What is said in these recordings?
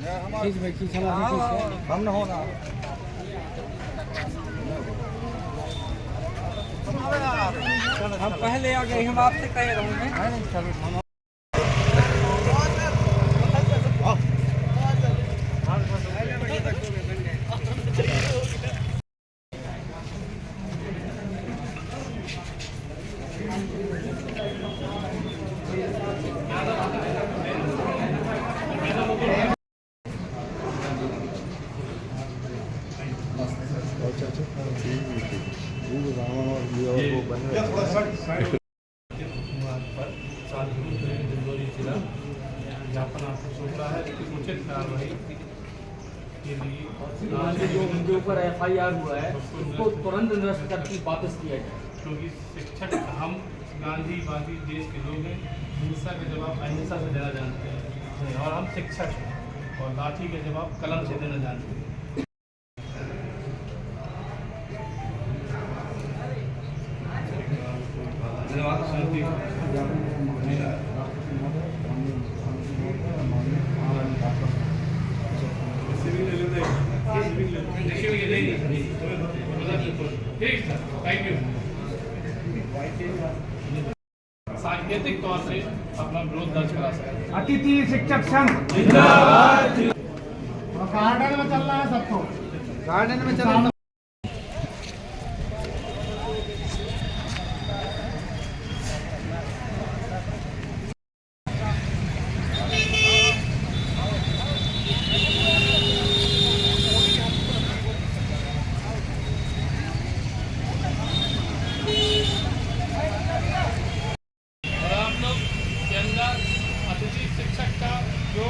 हम न होना हम पहले आ गए, हम आपसे कह रहे हैं। ज्ञापन आपको सौंप रहा है कि उचित कार्रवाई के लिए जो उनके ऊपर FIR हुआ है उसको तुरंत निरस्त करके वापस किया जाए, क्योंकि शिक्षक हम गांधीवादी देश के लोग हैं। हिंसा का जवाब अहिंसा से देना जानते हैं और हम शिक्षक हैं और लाठी का जवाब कलम से देना जानते हैं। Thank you. सांकेतिक तौर से अपना विरोध दर्ज करा सकते। अतिथि शिक्षक संघ जिंदाबाद। गार्डन में चलना है सबको, गार्डन में चलना। अतिथि शिक्षक का जो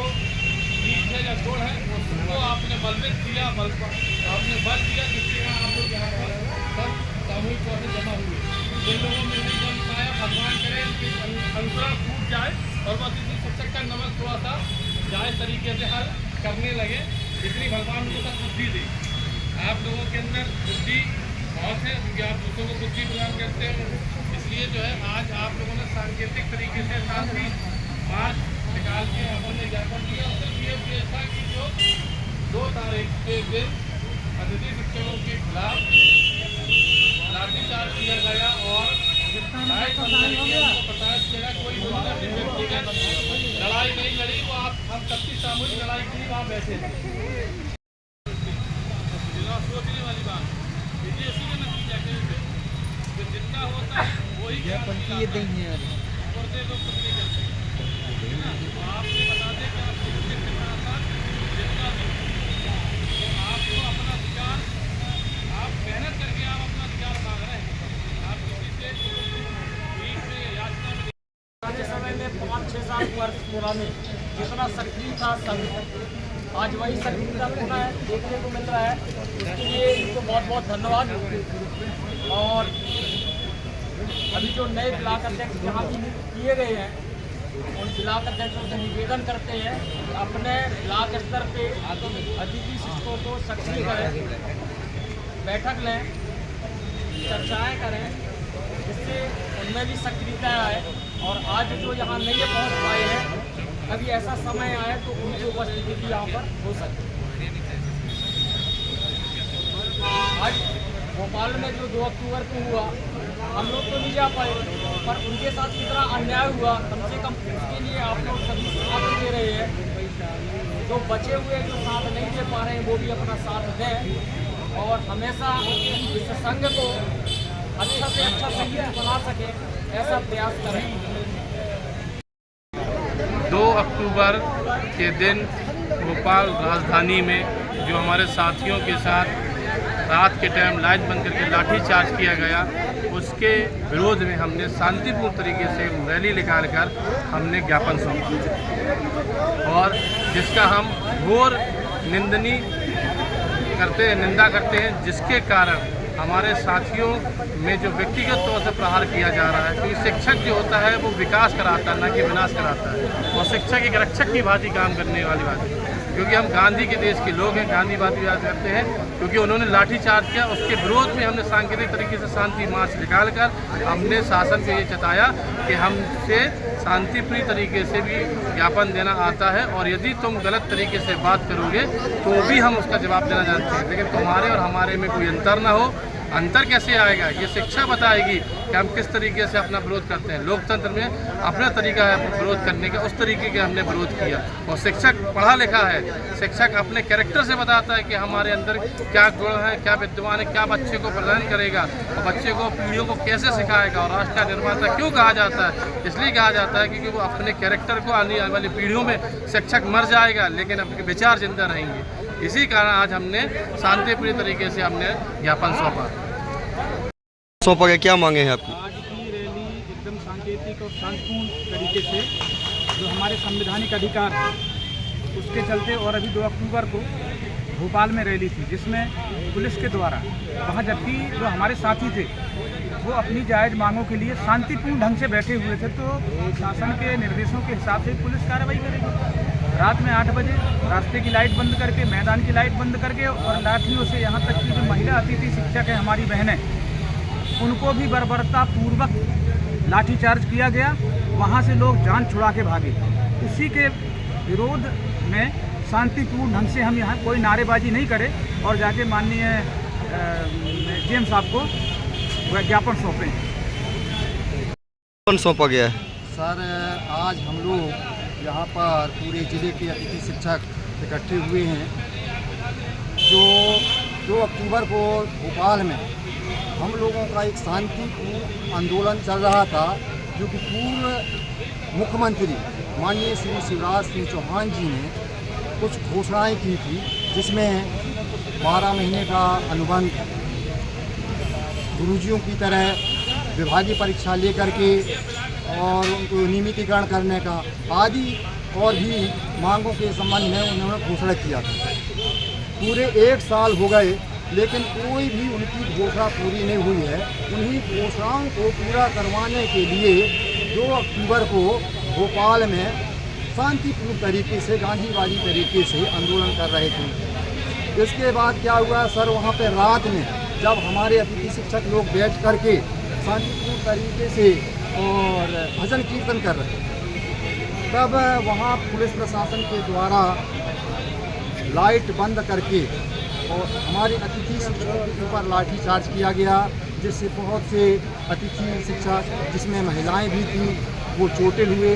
नीच है या गुण है उसको आपने बलवित किया, आपने बल दिया, जिसके यहाँ आप लोग यहाँ पर सब सामूहिक तौर से जमा हुए। जिन लोगों में नहीं जम पाया, भगवान करे इनकी अनुसरण टूट जाए और वो अतिथि शिक्षक का नमक थोड़ा सा जायज़ तरीके से हल करने लगे, जितनी भगवान उनको तक बुद्धि दी। आप लोगों के अंदर बुद्धि बहुत है, क्योंकि आप दूसरों को बुद्धि प्रदान करते हैं। इसलिए जो है आज आप लोगों ने सांकेतिक तरीके से शांति मार्च निकाल के अपने ज्ञापन दिया। सिर्फ ये उद्देश्य था कि जो 2 तारीख के दिन अतिथि शिक्षकों के खिलाफ लाठीचार्ज किया गया और प्रताड़ित किया, कोई व्यक्तिगत लड़ाई नहीं लड़ी, वो हम सबकी सामूहिक लड़ाई के लिए वहाँ बैठे थे। सोचने वाली बात इसी के नतीजा के जितना होता है वही ज्ञापन किए देंगे और दे दो कुछ नहीं करते। आपसे बता दें कि आप जितना भी आपको अपना अधिकार, आप मेहनत करके आप अपना अधिकार मांग रहे हैं। आप किसी से बीच में याचना में पुराने समय में 5-6 साल वर्ष पुराने जितना सक्रिय था संघ, आज वही सक्रियता पुनः देखने को मिल रहा है। इसके लिए इनको बहुत बहुत धन्यवाद। और अभी जो नए ब्लॉक अध्यक्ष यहाँ की किए गए हैं, उन ब्लॉक अध्यक्षों से निवेदन करते हैं कि अपने ब्लॉक स्तर पे अतिथि शिक्षकों को सक्रिय करें, बैठक लें, चर्चाएं करें, जिससे उनमें भी सक्रियता आए। और आज जो यहाँ नहीं पहुँच पाए हैं, कभी ऐसा समय आए तो उनकी उपस्थिति भी यहाँ पर हो सकती है। आज भोपाल में जो 2 अक्टूबर को हुआ, हम लोग तो नहीं जा पाए, पर उनके साथ कितना अन्याय हुआ, कम से कम उसके लिए आप लोग सभी साथ दे रहे हैं। जो बचे हुए जो साथ नहीं दे पा रहे हैं वो भी अपना साथ दें और हमेशा इस संघ को अच्छा से अच्छा संगठन बना सके, ऐसा प्रयास करें। 2 अक्टूबर के दिन भोपाल राजधानी में जो हमारे साथियों के साथ रात के टाइम लाइट बंद करके लाठीचार्ज किया गया, उसके विरोध में हमने शांतिपूर्ण तरीके से रैली निकाल कर हमने ज्ञापन सौंपा और जिसका हम घोर निंदा करते हैं, जिसके कारण हमारे साथियों में जो व्यक्तिगत तौर से प्रहार किया जा रहा है, क्योंकि शिक्षक जो होता है वो विकास कराता है, न कि विनाश कराता है। और शिक्षक एक रक्षक की भांति काम करने वाली बात है, क्योंकि हम गांधी के देश के लोग हैं, गांधीवादी याद करते हैं, क्योंकि उन्होंने लाठीचार्ज किया। उसके विरोध में हमने सांकेतिक तरीके से शांति मार्च निकालकर हमने शासन को ये जताया कि हमसे शांतिप्रिय तरीके से भी ज्ञापन देना आता है, और यदि तुम गलत तरीके से बात करोगे तो भी हम उसका जवाब देना जानते हैं, लेकिन तुम्हारे और हमारे में कोई अंतर ना हो। अंतर कैसे आएगा, ये शिक्षा बताएगी कि हम किस तरीके से अपना विरोध करते हैं। लोकतंत्र में अपना तरीका है विरोध करने का, उस तरीके के हमने विरोध किया। और शिक्षक पढ़ा लिखा है, शिक्षक अपने कैरेक्टर से बताता है कि हमारे अंदर क्या गुण है, क्या विद्यमान है, क्या बच्चे को प्रदान करेगा और बच्चे को पीढ़ियों को कैसे सिखाएगा। और राष्ट्र का निर्माता क्यों कहा जाता है, इसलिए कहा जाता है क्योंकि वो अपने कैरेक्टर को आने वाली पीढ़ियों में शिक्षक मर जाएगा लेकिन अपने विचार जिंदा रहेंगे। इसी कारण आज हमने शांतिप्रिय तरीके से हमने ज्ञापन सौंपा गया। क्या मांगे हैं आपकी? आज की रैली एकदम सांकेतिक और शांतिपूर्ण तरीके से जो हमारे संवैधानिक अधिकार है उसके चलते, और अभी 2 अक्टूबर को भोपाल में रैली थी जिसमें पुलिस के द्वारा वहाँ, जबकि जो हमारे साथी थे वो अपनी जायज़ मांगों के लिए शांतिपूर्ण ढंग से बैठे हुए थे, तो शासन के निर्देशों के हिसाब से पुलिस कार्रवाई करेगी। रात में 8 बजे रास्ते की लाइट बंद करके, मैदान की लाइट बंद करके और लाठियों से, यहाँ तक कि जो महिला अतिथि शिक्षक है हमारी बहनें, उनको भी बर्बरता पूर्वक लाठीचार्ज किया गया। वहाँ से लोग जान छुड़ा के भागे। उसी के विरोध में शांतिपूर्ण ढंग से हम यहाँ कोई नारेबाजी नहीं करे और जाके माननीय जेएम साहब को ज्ञापन सौंपे। कौन सौंपा गया है? सर, आज हम लोग यहाँ पर पूरे ज़िले के अतिथि शिक्षक इकट्ठे हुए हैं। जो 2 अक्टूबर को भोपाल में हम लोगों का एक शांतिपूर्ण आंदोलन चल रहा था, जो कि पूर्व मुख्यमंत्री माननीय श्री शिवराज सिंह चौहान जी ने कुछ घोषणाएं की थी, जिसमें 12 महीने का अनुबंध, गुरुजियों की तरह विभागीय परीक्षा लेकर के और उनको नियमितीकरण करने का आदि और भी मांगों के संबंध में उन्होंने घोषणा किया था। पूरे 1 साल हो गए लेकिन कोई भी उनकी घोषणा पूरी नहीं हुई है। उन्हीं घोषणाओं को पूरा करवाने के लिए 2 अक्टूबर को भोपाल में शांतिपूर्ण तरीके से, गांधीवादी तरीके से आंदोलन कर रहे थे। इसके बाद क्या हुआ सर, वहाँ पे रात में जब हमारे अतिथि शिक्षक लोग बैठ करके शांतिपूर्ण तरीके से और भजन कीर्तन कर रहे थे, तब वहाँ पुलिस प्रशासन के द्वारा लाइट बंद करके और हमारे अतिथि शिक्षकों के ऊपर लाठीचार्ज किया गया, जिससे बहुत से अतिथि शिक्षक, जिसमें महिलाएं भी थीं, वो चोटिल हुए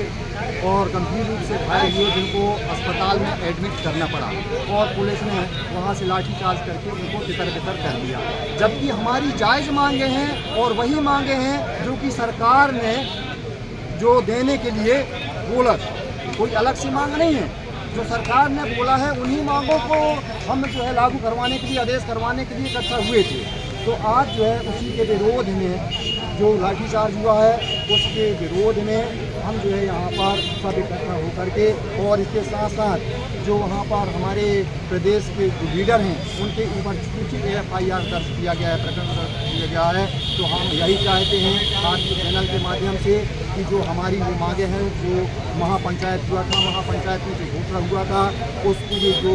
और गंभीर रूप से घायल हुए, जिनको अस्पताल में एडमिट करना पड़ा और पुलिस ने वहाँ से लाठीचार्ज करके उनको तितर-बितर कर दिया। जबकि हमारी जायज़ मांगे हैं और वही मांगे हैं जो कि सरकार ने जो देने के लिए बोला, कोई अलग सी मांग नहीं है। जो सरकार ने बोला है उन्हीं मांगों को हम जो है लागू करवाने के लिए, आदेश करवाने के लिए इकट्ठा हुए थे। तो आज जो है उसी के विरोध में जो लाठीचार्ज हुआ है, उसके विरोध में हम जो है यहाँ पर सब इकट्ठा होकर के, और इसके साथ साथ जो वहाँ पर हमारे प्रदेश के जो लीडर हैं उनके ऊपर झूठी FIR दर्ज किया गया है, प्रकरण दर्ज किया गया है। तो हम यही चाहते हैं आज के चैनल के माध्यम से कि जो हमारी जो मांगे हैं, जो महापंचायत हुआ था, महापंचायत में जो घोषणा हुआ था, उसकी जो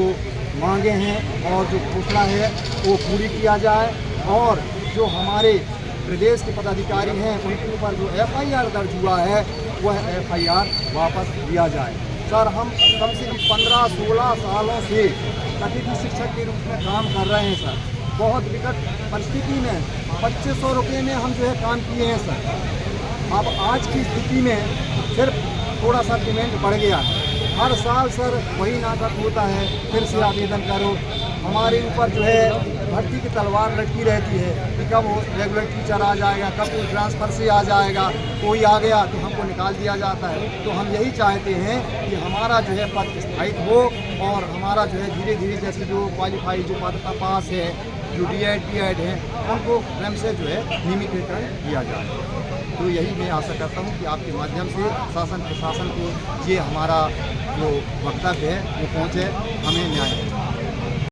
मांगे हैं और जो घोषणा है वो पूरी किया जाए, और जो हमारे प्रदेश के पदाधिकारी हैं उनके ऊपर जो FIR दर्ज हुआ है वह FIR वापस लिया जाए। सर, हम कम से कम 15-16 सालों से अतिथि शिक्षक के रूप में काम कर रहे हैं सर। बहुत विकट परिस्थिति में 2500 रुपये में हम जो है काम किए हैं सर। अब आज की स्थिति में सिर्फ थोड़ा सा पेमेंट बढ़ गया है। हर साल सर वही नाटक होता है, फिर से आवेदन करो। हमारे ऊपर जो है भर्ती की तलवार लटकी रहती है कि कब रेगुलर टीचर आ जाएगा, कब कोई ट्रांसफ़र से आ जाएगा, कोई आ गया तो हमको निकाल दिया जाता है। तो हम यही चाहते हैं कि हमारा जो है पद स्थायित्व हो और हमारा जो है धीरे धीरे जैसे जो क्वालिफाई जो पात्रता पास है, जो DED PED है, उनको स्वयं से जो है नियमितीकरण किया जाए। तो यही मैं आशा करता हूँ कि आपके माध्यम से शासन प्रशासन को ये हमारा जो वक्तव्य है वो पहुँचे, हमें न्याय